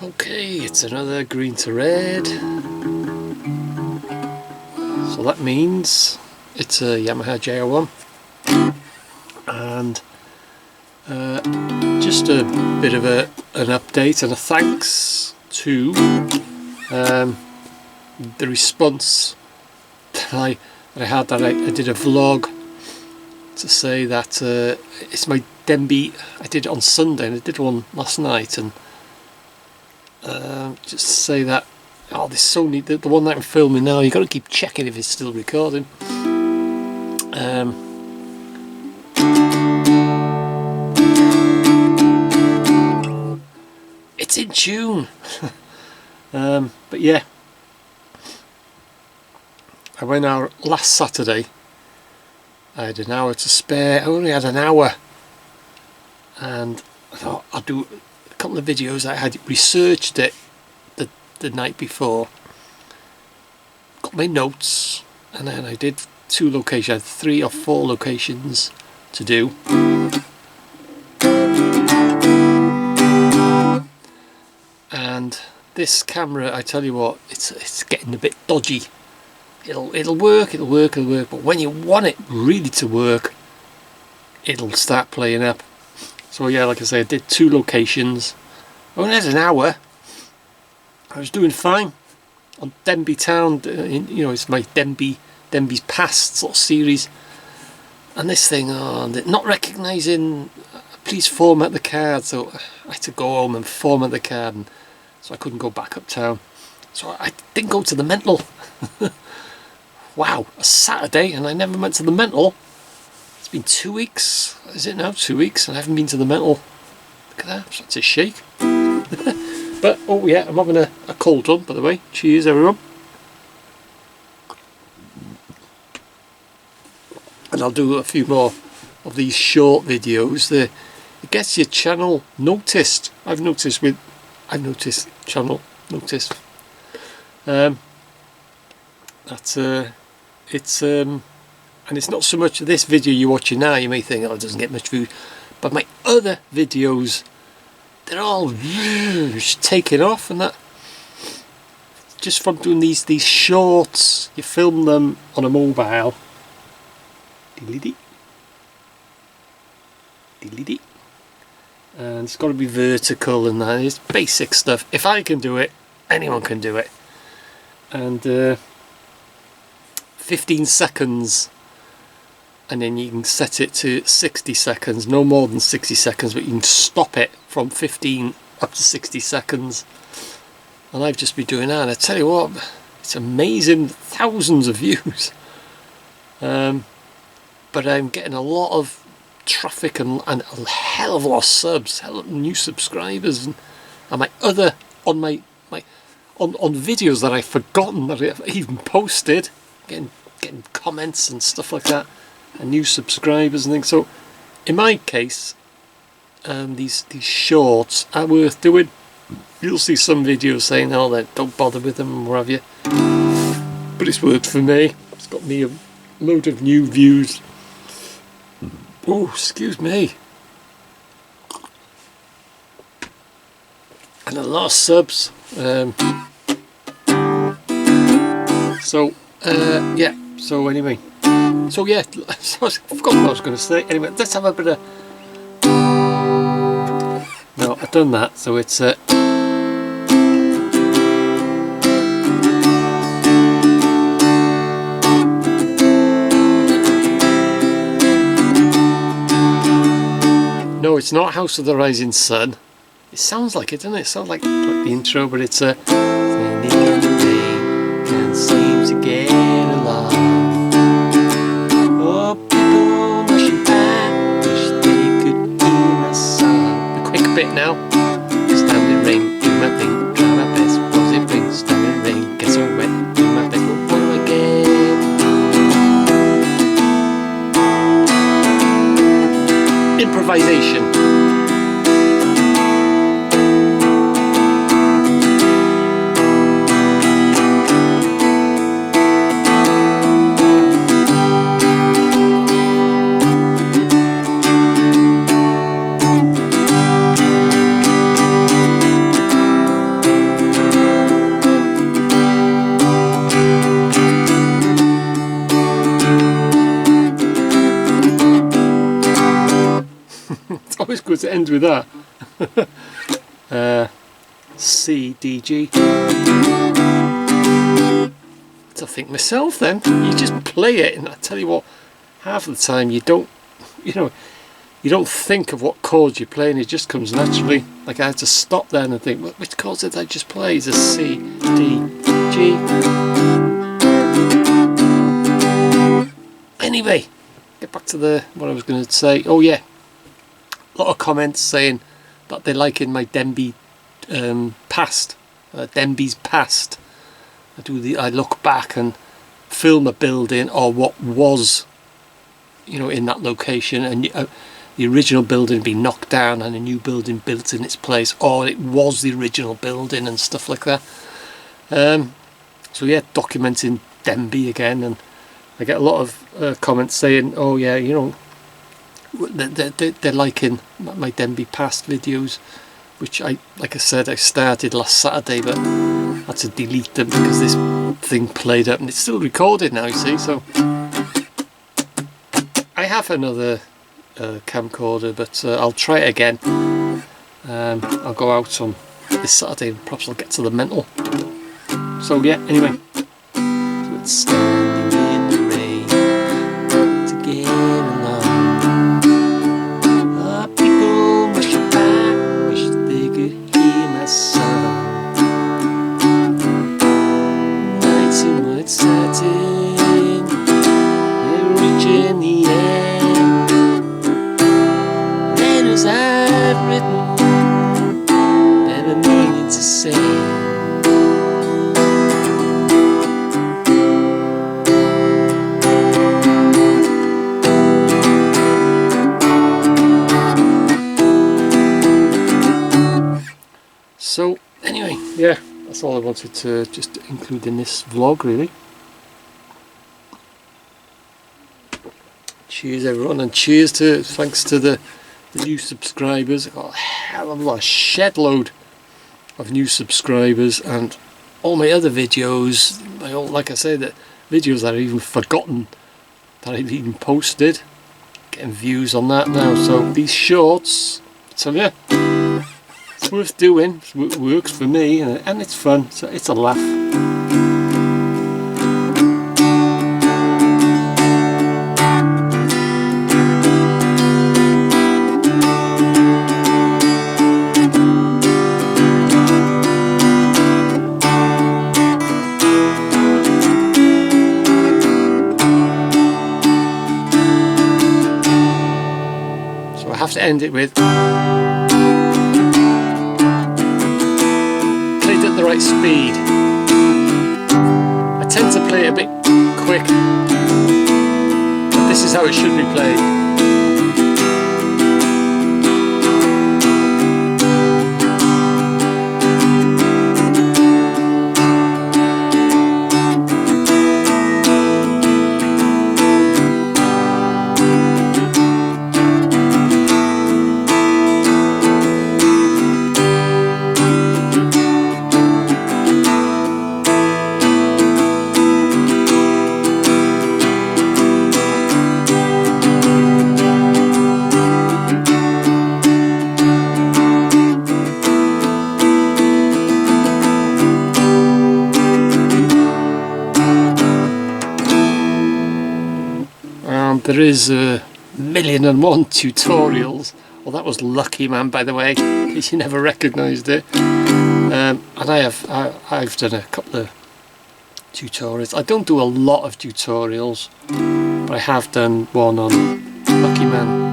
Okay, it's another green to red. So that means it's a Yamaha JR1. And just a bit of an update and a thanks to the response that I had. I did a vlog to say that it's my Denbigh. I did it on Sunday and I did one last night, and just to say that this Sony, the one that I'm filming now, you've got to keep checking if it's still recording. It's in tune. But yeah, I went out last Saturday. I had an hour to spare. I only had an hour, and I thought I'd do a couple of videos. I had researched it the night before, got my notes, and then I did 2 locations. I had 3 or 4 locations to do. And this camera, I tell you what, it's getting a bit dodgy. It'll work, but when you want it really to work, it'll start playing up. So yeah, like I say, I did 2 locations. I only had an hour. I was doing fine on Denbigh Town. You know, it's my Denbigh's Past sort of series. And this thing, not recognising, please format the card. So I had to go home and format the card, and so I couldn't go back uptown. So I didn't go to the mental. Wow, a Saturday and I never went to the mental. It's been 2 weeks. Is it now? 2 weeks and I haven't been to the mental. Look at that, such a shake. But oh yeah, I'm having a cold one, by the way. Cheers everyone. And I'll do a few more of these short videos. It gets your channel noticed. I've noticed channel noticed. And it's not so much this video you're watching now. You may think, oh, it doesn't get much views, but my other videos, they're all taking off, and that just from doing these shorts. You film them on a mobile, and it's got to be vertical, and that is basic stuff. If I can do it, anyone can do it. And 15 seconds, and then you can set it to 60 seconds, no more than 60 seconds, but you can stop it from 15 up to 60 seconds. And I've just been doing that, and I tell you what, it's amazing, thousands of views. But I'm getting a lot of traffic and a hell of a lot of subs, hell of new subscribers, and my other on on videos that I've forgotten that I've even posted, getting comments and stuff like that, and new subscribers and things. So in my case, these shorts are worth doing. You'll see some videos saying, oh, don't bother with them, or what have you, but it's worked for me. It's got me a load of new views. Oh, excuse me. And a lot of subs. Yeah, so anyway, so yeah, so I forgot what I was going to say. Anyway, let's have a bit of, no, I've done that, so it's no, it's not House of the Rising Sun. It sounds like it, doesn't it? It sounds like the intro, but it's a can't seem to get along. Oh, people rushing back, wish they could hear my song. The quick bit now. Standing rain, do my thing, try my best. Was it rain? Standing rain, get so wet, do my best. But what do I get? Improvisation. suppose it ends with that. C, D, G. To think myself then, you just play it, and I tell you what, half of the time you don't, you don't think of what chords you're playing, it just comes naturally. Like I had to stop then and think, which chords did I just play? It's a C, D, G. Anyway, get back to what I was going to say. Oh yeah, a lot of comments saying that they're liking my Denbigh past, Denbigh's past. I look back and film a building or what was, in that location, and the original building being knocked down and a new building built in its place, or it was the original building and stuff like that. So yeah, documenting Denbigh again, and I get a lot of comments saying, oh yeah, they're liking my Denbigh past videos, which like I said, I started last Saturday, but I had to delete them because this thing played up, and it's still recorded now, you see. So I have another camcorder, but I'll try it again. I'll go out on this Saturday and perhaps I'll get to the mental. So yeah, anyway, let's standing in the rain to get along. People wish you back, wish they could hear my song. Nights in white satin, and reaching the end. Letters I've written, never meaning to say. So anyway, yeah, that's all I wanted to just include in this vlog, really. Cheers everyone, and cheers thanks to the new subscribers. I got a hell of a lot, a shed load of new subscribers, and all my other videos, like I say, the videos that I've even forgotten that I've even posted, getting views on that now. So these shorts, so yeah, it's worth doing. It works for me, and it's fun. So it's a laugh. So I have to end it with the right speed. I tend to play it a bit quick, but this is how it should be played. There is 1,000,001 tutorials. Well, that was lucky, man, by the way, in case you never recognised it. And I've done a couple of tutorials. I don't do a lot of tutorials, but I have done one on Lucky Man.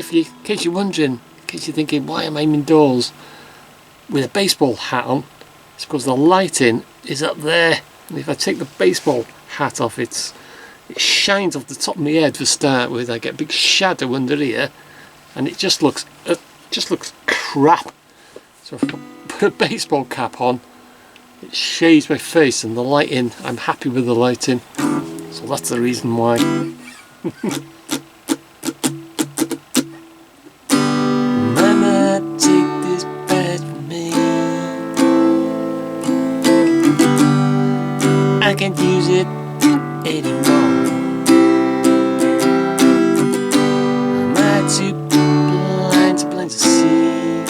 In case you're wondering, in case you're thinking, why am I indoors with a baseball hat on? It's because the lighting is up there, and if I take the baseball hat off, it shines off the top of my head for start with. I get a big shadow under here, and it just looks crap. So if I put a baseball cap on, it shades my face, and the lighting, I'm happy with the lighting, so that's the reason why. use it anymore. Am I too blind to see?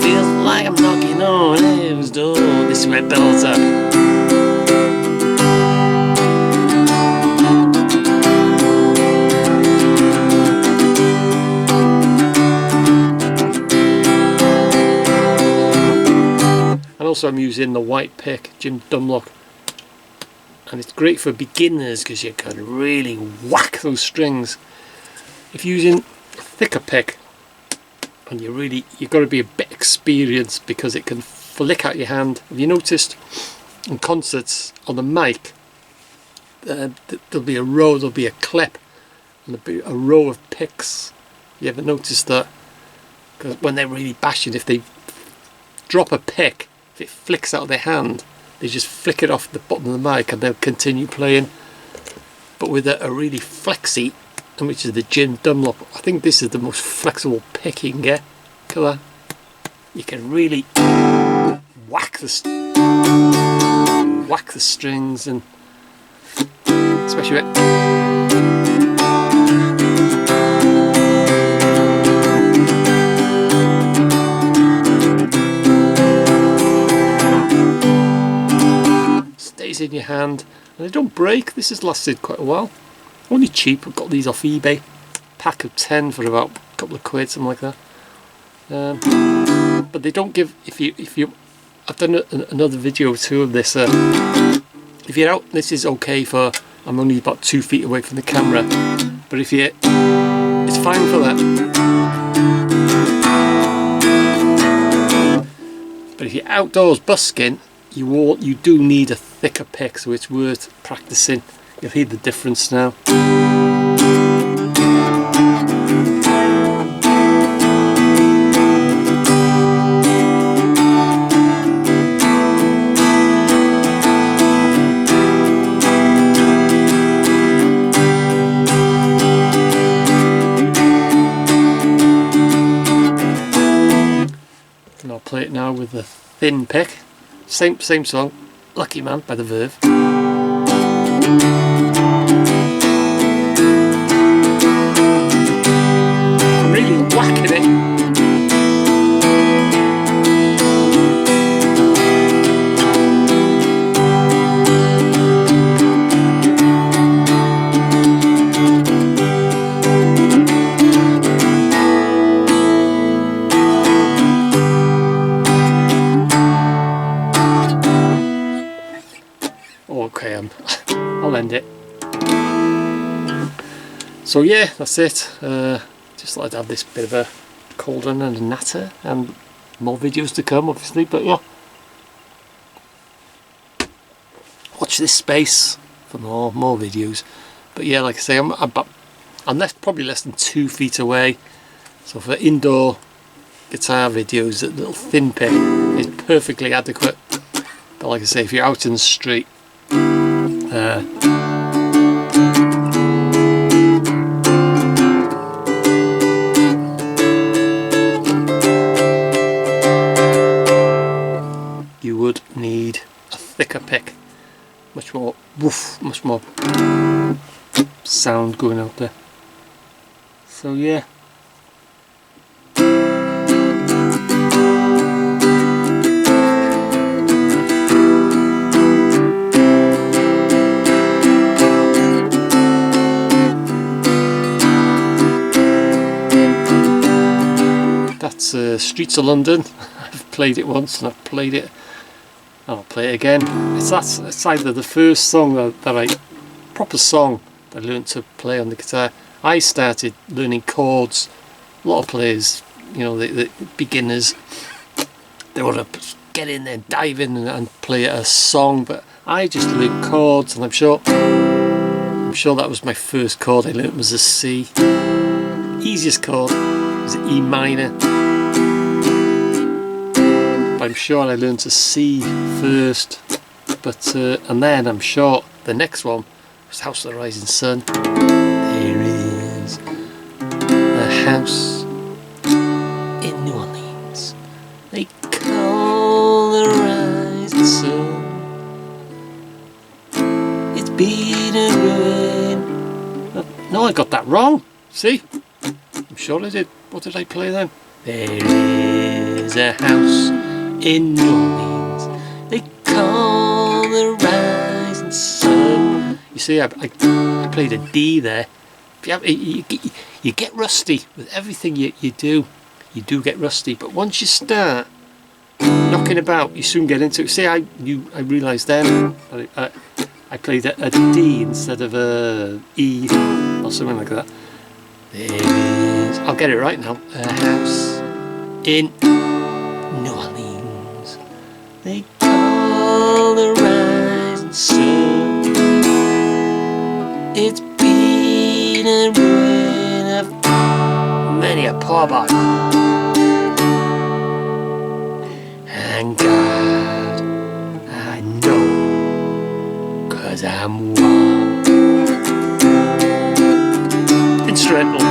Feels like I'm knocking on heaven's door. This is where it builds up. And also I'm using the white pick, Jim Dunlop, and it's great for beginners because you can really whack those strings. If you're using a thicker pick, and you've got to be a bit experienced because it can flick out your hand. Have you noticed in concerts on the mic, there'll be a clip, and there'll be a row of picks. You ever noticed that? Because when they're really bashing, if they drop a pick, if it flicks out of their hand, they just flick it off the bottom of the mic and they'll continue playing. But with a really flexy, which is the Jim Dunlop, I think this is the most flexible pick you can get. Look at that. You can really whack the strings, and especially stays in your hand, and they don't break. This has lasted quite a while. Only cheap. I've got these off eBay. Pack of 10 for about a couple of quid, something like that. But they don't give. If you, I've done another video or two of this. If you're out, this is okay for. I'm only about 2 feet away from the camera, but if you, it's fine for that. But if you're outdoors busking, you do need a thicker pick, so it's worth practicing. You'll hear the difference now. And I'll play it now with the thin pick. Same song, Lucky Man by The Verve. I'm really whacking it. Okay, I'll end it. So yeah, that's it. Just thought I'd have this bit of a cold run and a natter, and more videos to come obviously, but yeah, watch this space for more videos. But yeah, like I say, I'm probably less than 2 feet away, so for indoor guitar videos that little thin pick is perfectly adequate. But like I say, if you're out in the street, you would need a thicker pick, much more woof, much more sound going out there. So yeah. That's Streets of London. I've played it once and I've played it, and I'll play it again. It's either the first song proper song that I learned to play on the guitar. I started learning chords. A lot of players, you know, the beginners, they want to get in there, dive in and play a song, but I just learned chords, and I'm sure that was my first chord I learned was a C. Easiest chord is an E minor. But I'm sure I learned to C first, but and then I'm sure the next one was House of the Rising Sun. There is a house in New Orleans they call the Rising Sun. wrong. See? I'm sure I did. What did I play then? There is a house in New Orleans. They call the rising sun. You see, I played a D there. You get rusty with everything you do. You do get rusty, but once you start knocking about, you soon get into it. See, I realised then I played a D instead of a E or something like that. There is, I'll get it right now. A house in New Orleans. They call the rising sun. It's been a ruin of many a poor boy. And God, I know, 'cause I'm one. Instrumental.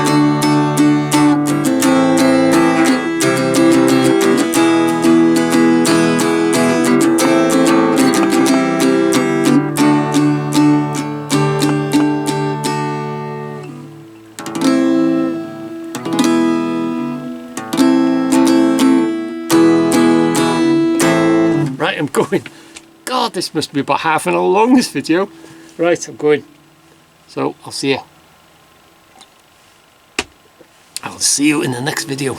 Right, I'm going. God, this must be about half an hour long, this video. Right, I'm going. So, I'll see you. I'll see you in the next video.